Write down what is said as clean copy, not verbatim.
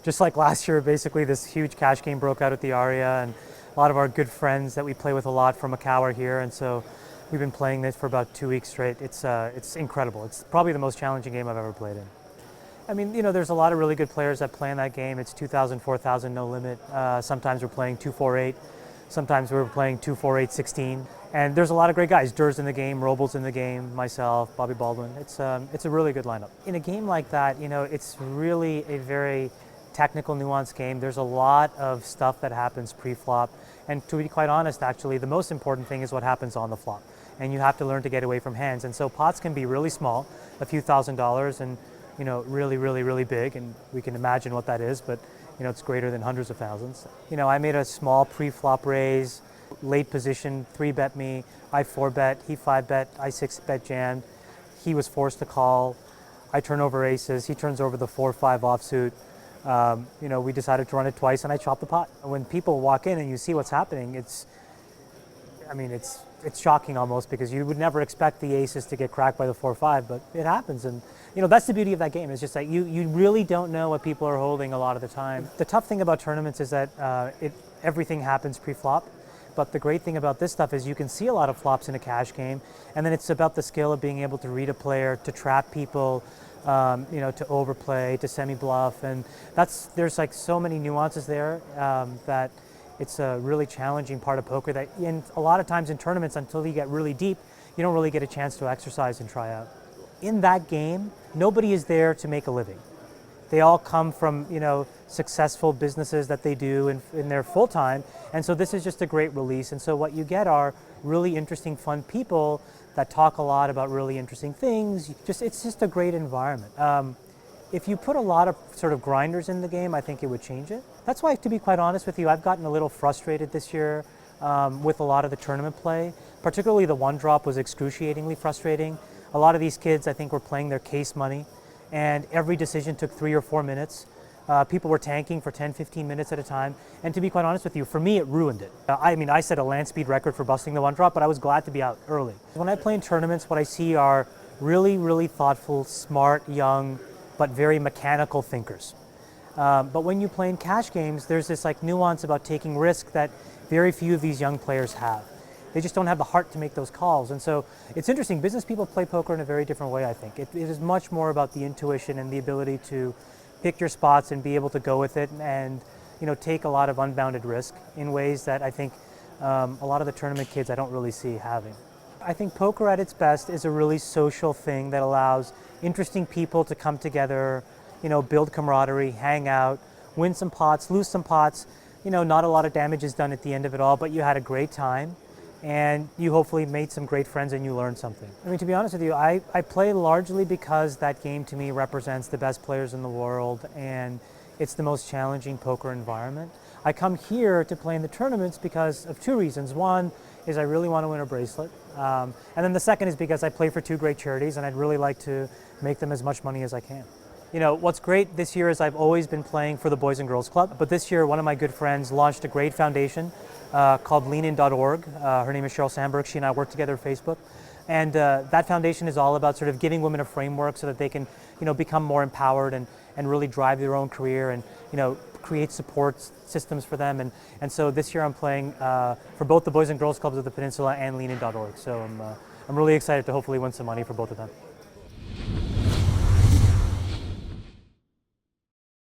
just like last year, basically this huge cash game broke out at the Aria, and a lot of our good friends that we play with a lot from Macau are here, and so we've been playing this for about 2 weeks straight. It's incredible. It's probably the most challenging game I've ever played in. I mean, there's a lot of really good players that play in that game. It's 2,000, 4,000, no limit. Sometimes we're playing 2-4-8. Sometimes we're playing 2-4-8, 16. And there's a lot of great guys. Dur's in the game, Robles in the game, myself, Bobby Baldwin. It's a really good lineup. In a game like that, it's really a very technical, nuanced game. There's a lot of stuff that happens pre-flop. And to be quite honest, actually, the most important thing is what happens on the flop. And you have to learn to get away from hands. And so pots can be really small, a few $1,000s, and really, really, really big, and we can imagine what that is, but it's greater than hundreds of thousands. I made a small pre-flop raise, late position, 3-bet me, I 4-bet, he 5-bet, I 6-bet jammed. He was forced to call. I turn over aces, he turns over the 4-5 offsuit. We decided to run it twice, and I chopped the pot. When people walk in and you see what's happening, it's shocking almost, because you would never expect the aces to get cracked by the 4-5, but it happens. And that's the beauty of that game. It's just that you really don't know what people are holding a lot of the time. The tough thing about tournaments is that everything happens pre-flop. But the great thing about this stuff is you can see a lot of flops in a cash game, and then it's about the skill of being able to read a player, to trap people, to overplay, to semi-bluff, and there's like so many nuances there that it's a really challenging part of poker that a lot of times in tournaments, until you get really deep, you don't really get a chance to exercise and try out. In that game, nobody is there to make a living. They all come from successful businesses that they do in their full time, and so this is just a great release. And so what you get are really interesting, fun people that talk a lot about really interesting things. It's just a great environment. If you put a lot of sort of grinders in the game, I think it would change it. That's why, to be quite honest with you, I've gotten a little frustrated this year with a lot of the tournament play. Particularly the one drop was excruciatingly frustrating. A lot of these kids, I think, were playing their case money, and every decision took 3 or 4 minutes. People were tanking for 10, 15 minutes at a time. And to be quite honest with you, for me, it ruined it. I set a land speed record for busting the one drop, but I was glad to be out early. When I play in tournaments, what I see are really, really thoughtful, smart, young, but very mechanical thinkers. But when you play in cash games, there's this nuance about taking risk that very few of these young players have. They just don't have the heart to make those calls. And so it's interesting, business people play poker in a very different way, I think. It is much more about the intuition and the ability to pick your spots and be able to go with it, and take a lot of unbounded risk in ways that I think a lot of the tournament kids I don't really see having. I think poker at its best is a really social thing that allows interesting people to come together, build camaraderie, hang out, win some pots, lose some pots. Not a lot of damage is done at the end of it all, but you had a great time, and you hopefully made some great friends and you learned something. To be honest with you, I play largely because that game to me represents the best players in the world, and it's the most challenging poker environment. I come here to play in the tournaments because of 2 reasons. One is I really want to win a bracelet, and then the second is because I play for 2 great charities, and I'd really like to make them as much money as I can. What's great this year is I've always been playing for the Boys and Girls Club, but this year one of my good friends launched a great foundation called leanin.org. Her name is Cheryl Sandberg. She and I work together at Facebook. And that foundation is all about sort of giving women a framework so that they can become more empowered and really drive their own career, and create support systems for them. And so this year I'm playing for both the Boys and Girls Clubs of the Peninsula and leanin.org. So I'm really excited to hopefully win some money for both of them.